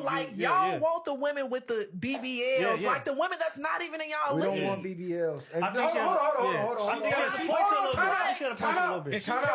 Like, y'all want the women with the BBLs, like the women that's not even in y'all league. We don't want BBLs. And hold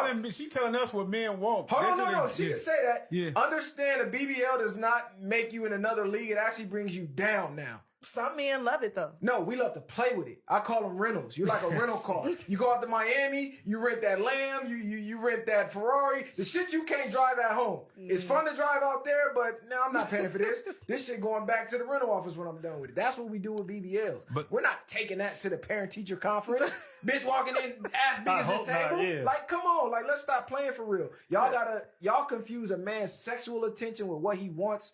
on. She telling us what men want. Hold on, no. She can say that. Yeah. Understand a BBL does not make you in another league. It actually brings you down now. Some men love it though. No, we love to play with it. I call them rentals. You're like a rental car. You go out to Miami, you rent that Lamb, you rent that Ferrari. The shit you can't drive at home. It's fun to drive out there, but no, I'm not paying for this. This shit going back to the rental office when I'm done with it. That's what we do with BBLs. But we're not taking that to the parent-teacher conference. Bitch walking in, ass big as this table. Like, come on, like let's stop playing for real. Y'all confuse a man's sexual attention with what he wants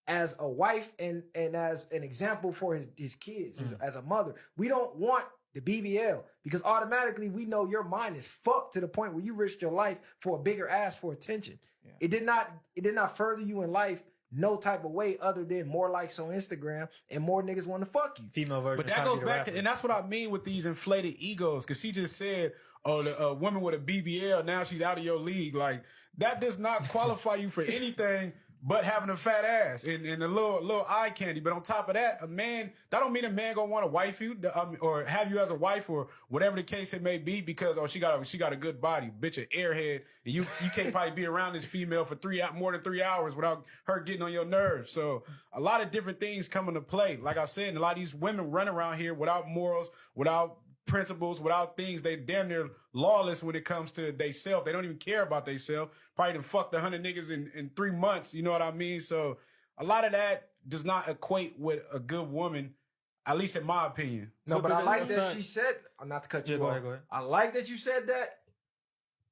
as a wife and as an example for his kids, as a mother. We don't want the BBL because automatically we know your mind is fucked to the point where you risked your life for a bigger ass for attention. Yeah. It did not further you in life no type of way other than more likes on Instagram and more niggas want to fuck you. Female version. But that goes back to, and that's what I mean with these inflated egos, because she just said, oh, the woman with a BBL, now she's out of your league. Like, that does not qualify you for anything but having a fat ass and a little eye candy. But on top of that, that don't mean a man gonna want to wife you or have you as a wife or whatever the case it may be because she got a good body, bitch, an airhead, and you can't probably be around this female for more than 3 hours without her getting on your nerves. So a lot of different things come into play. Like I said, and a lot of these women run around here without morals, without principles, without things. They damn near lawless when it comes to they self. They don't even care about they self. Probably done fucked 100 niggas in 3 months. You know what I mean? So a lot of that does not equate with a good woman, at least in my opinion. No, but I like that she said, not to cut you off. Go ahead. I like that you said that.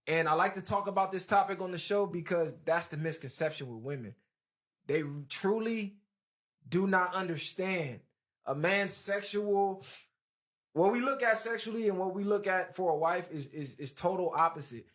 And I like to talk about this topic on the show because that's the misconception with women. They truly do not understand a man's sexual. What we look at sexually and what we look at for a wife is total opposite.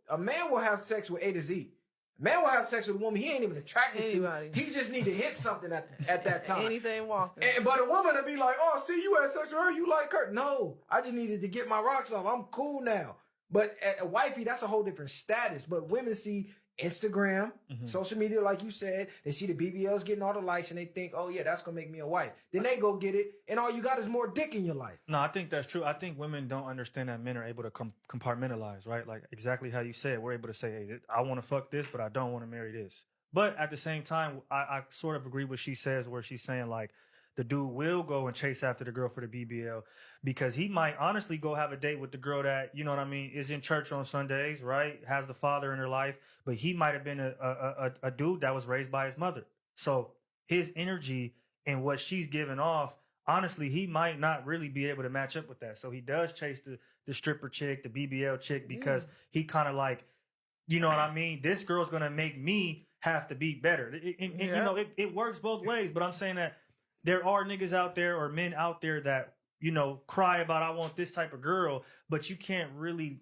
A man will have sex with A to Z. A man will have sex with a woman he ain't even attracted to. He just need to hit something at that time. Anything walking. But a woman will be like, oh, see, you had sex with her, you like her. No, I just needed to get my rocks off. I'm cool now. But a wifey, that's a whole different status. But women see Instagram, social media, like you said, they see the BBLs getting all the likes and they think, oh yeah, that's going to make me a wife. Then they go get it and all you got is more dick in your life. No, I think that's true. I think women don't understand that men are able to compartmentalize, right? Like exactly how you said, we're able to say, hey, I want to fuck this, but I don't want to marry this. But at the same time, I sort of agree with what she says where she's saying like, the dude will go and chase after the girl for the BBL because he might honestly go have a date with the girl that, you know what I mean, is in church on Sundays, right? Has the father in her life, but he might have been a dude that was raised by his mother. So his energy and what she's giving off, honestly, he might not really be able to match up with that. So he does chase the stripper chick, the BBL chick, because he kind of like, you know what I mean? This girl's going to make me have to be better. You know, it works both ways, but I'm saying that there are niggas out there or men out there that, you know, cry about, I want this type of girl, but you can't really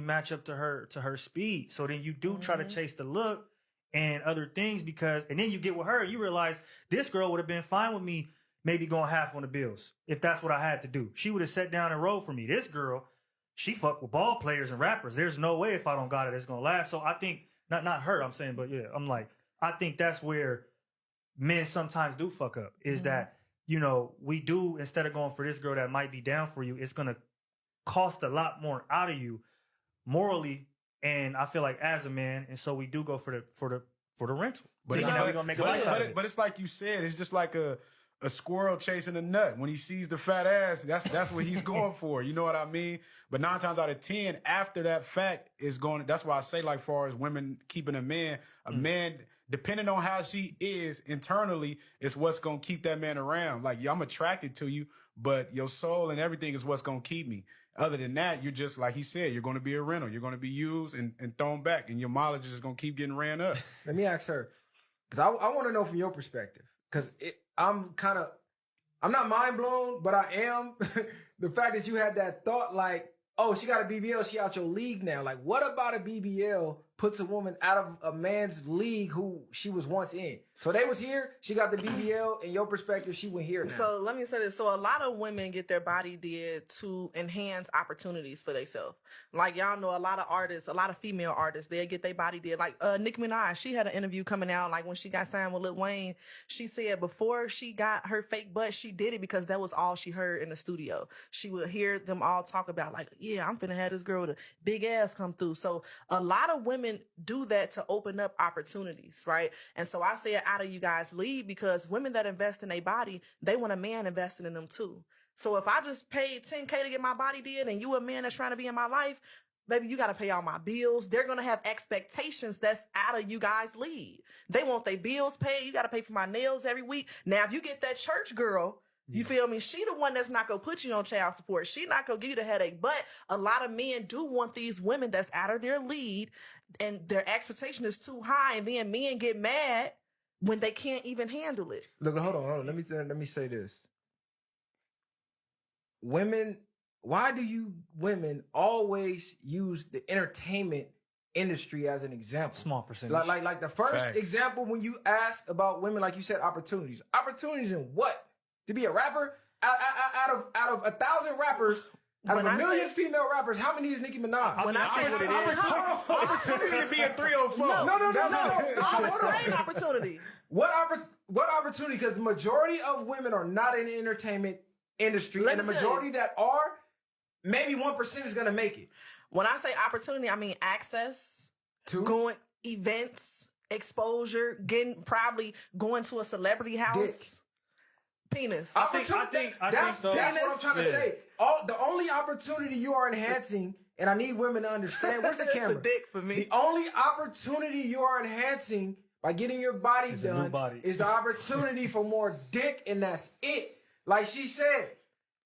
match up to her speed. So then you do try to chase the look and other things and then you get with her, you realize this girl would have been fine with me maybe going half on the bills if that's what I had to do. She would have sat down and rolled for me. This girl, she fuck with ball players and rappers. There's no way if I don't got it, it's going to last. So I think, not her, I'm saying, but yeah, I'm like, I think that's where men sometimes do fuck up is that, you know, we do, instead of going for this girl that might be down for you, it's going to cost a lot more out of you morally. And I feel like as a man, and so we do go for the rental. But it's like you said, it's just like a squirrel chasing a nut. When he sees the fat ass, that's what he's going for. You know what I mean? But 9 times out of 10, after that fact is going, that's why I say, like, far as women keeping a man, depending on how she is internally, is what's going to keep that man around. Like, I'm attracted to you, but your soul and everything is what's going to keep me. Other than that, you're just, like he said, you're going to be a rental. You're going to be used and thrown back, and your mileage is going to keep getting ran up. Let me ask her, because I want to know from your perspective, because I'm not mind blown, but I am. The fact that you had that thought like, oh, she got a BBL, she out your league now. Like, what about a BBL puts a woman out of a man's league who she was once in. So they was here, she got the BBL. In your perspective, she went here now. So let me say this. So a lot of women get their body did to enhance opportunities for themselves. Like y'all know, a lot of artists, a lot of female artists, they get their body did. Like Nicki Minaj, she had an interview coming out. Like when she got signed with Lil Wayne, she said before she got her fake butt, she did it because that was all she heard in the studio. She would hear them all talk about like, yeah, I'm finna have this girl with a big ass come through. So a lot of women do that to open up opportunities, right? And so I say it out of you guys' league because women that invest in their body, they want a man investing in them too. So if I just paid $10K to get my body did and you a man that's trying to be in my life, baby, you got to pay all my bills. They're going to have expectations that's out of you guys' league. They want their bills paid. You got to pay for my nails every week. Now, if you get that church girl, you feel me? She the one that's not going to put you on child support. She not going to give you the headache. But a lot of men do want these women that's out of their lead and their expectation is too high. And then men get mad when they can't even handle it. Look, hold on. Let me say this. Women, why do you women always use the entertainment industry as an example? Small percentage. Like the first Facts. example when you ask about women, like you said, opportunities. Opportunities in what? To be a rapper? Out of 1,000 rappers, out of a million female rappers, how many is Nicki Minaj? When I say Opportunity to be a 304. No. I'll explain opportunity. What opportunity? Because the majority of women are not in the entertainment industry, Let and the me tell you. majority that are, maybe 1% is gonna make it. When I say opportunity, I mean access, Two, going events, exposure, probably going to a celebrity house. Penis. I think that's so. what I'm trying to Yeah. say. The only opportunity you are enhancing, and I need women to understand, where's the That's camera? the dick for me. The only opportunity you are enhancing by getting your body It's a new done body. is the opportunity for more dick, and that's it. Like she said,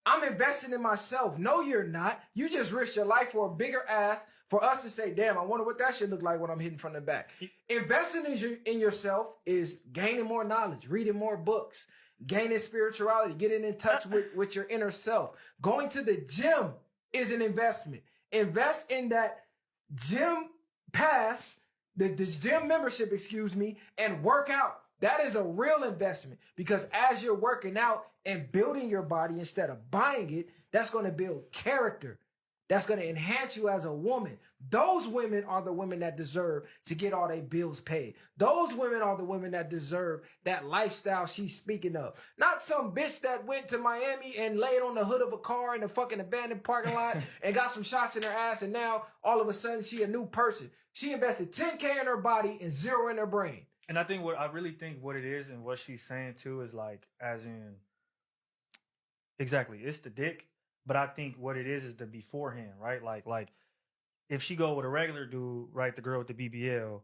I'm investing in myself. No, you're not. You just risked your life for a bigger ass for us to say, damn, I wonder what that shit look like when I'm hitting from the back. Investing in yourself is gaining more knowledge, reading more books, gaining spirituality, getting in touch with your inner self. Going to the gym is an investment. Invest in that gym pass, the gym membership, and work out. That is a real investment because as you're working out and building your body instead of buying it, that's going to build character. That's going to enhance you as a woman. Those women are the women that deserve to get all their bills paid. Those women are the women that deserve that lifestyle she's speaking of. Not some bitch that went to Miami and laid on the hood of a car in a fucking abandoned parking lot and got some shots in her ass and now all of a sudden she a new person. She invested $10K in her body and $0 in her brain. And I think I really think what it is and what she's saying too is like, as in, exactly, it's the dick. But I think what it is the beforehand, right? Like if she go with a regular dude, right, the girl with the BBL,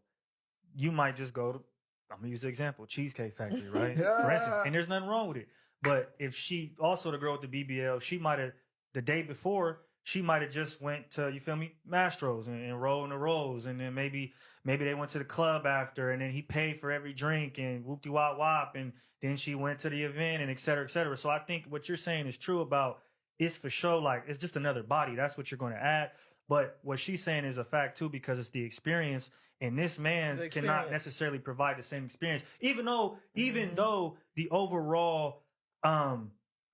you might just go to, I'm gonna use the example, Cheesecake Factory, right? For instance, and there's nothing wrong with it. But if she also the girl with the BBL, she might have the day before, she might have just went to, you feel me, Mastro's and rolling the rolls, and then maybe they went to the club after, and then he paid for every drink and whoop de wop wop, and then she went to the event and et cetera, et cetera. So I think what you're saying is true about it's for sure, like it's just another body. That's what you're going to add. But what she's saying is a fact too, because it's the experience, and this man cannot necessarily provide the same experience, even though the overall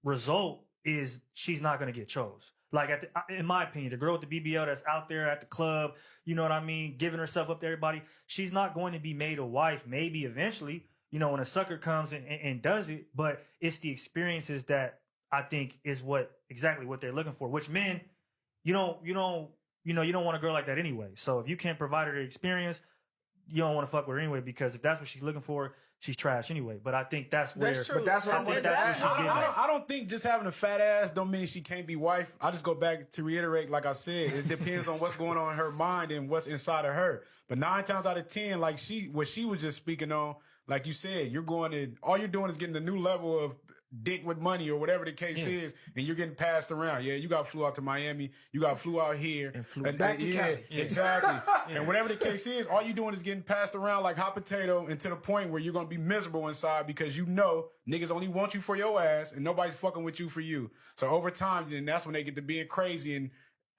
result is she's not going to get chose. Like in my opinion, the girl with the BBL that's out there at the club, you know what I mean, giving herself up to everybody, she's not going to be made a wife. Maybe eventually, you know, when a sucker comes and does it, but it's the experiences that I think is exactly what they're looking for. Which men, you don't want a girl like that anyway. So if you can't provide her the experience, you don't want to fuck with her anyway, because if that's what she's looking for, she's trash anyway. But I think that's where. That's true. But that's what I think that's what she's getting at. I don't think just having a fat ass don't mean she can't be wife. I just go back to reiterate, like I said, it depends on what's going on in her mind and what's inside of her. But 9 times out of 10, like what she was just speaking on, like you said, all you're doing is getting a new level of dick with money or whatever the case is, and you're getting passed around. Yeah, you got flew out to Miami, you got flew out here, and flew back to Cali. Exactly. And whatever the case is, all you're doing is getting passed around like hot potato, and to the point where you're gonna be miserable inside because you know niggas only want you for your ass and nobody's fucking with you for you. So over time, then that's when they get to being crazy and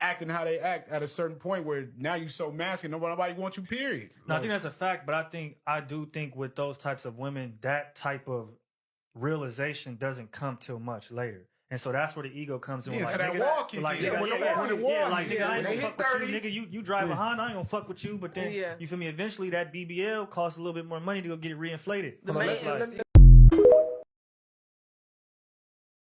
acting how they act at a certain point where now you so masculine, nobody wants you, period. No, I think that's a fact, but I do think with those types of women, that type of realization doesn't come till much later. And so that's where the ego comes in. Yeah, like, to that nigga, wall kick like, in. nigga, when the yeah, wall- when the yeah, wall like, kick nigga, I in. ain't When they gonna hit fuck with you, 30. nigga. You drive a Honda, I ain't gonna fuck with you. But then, Yeah. you feel me? Eventually, that BBL costs a little bit more money to go get it reinflated. The So main- that's like- the-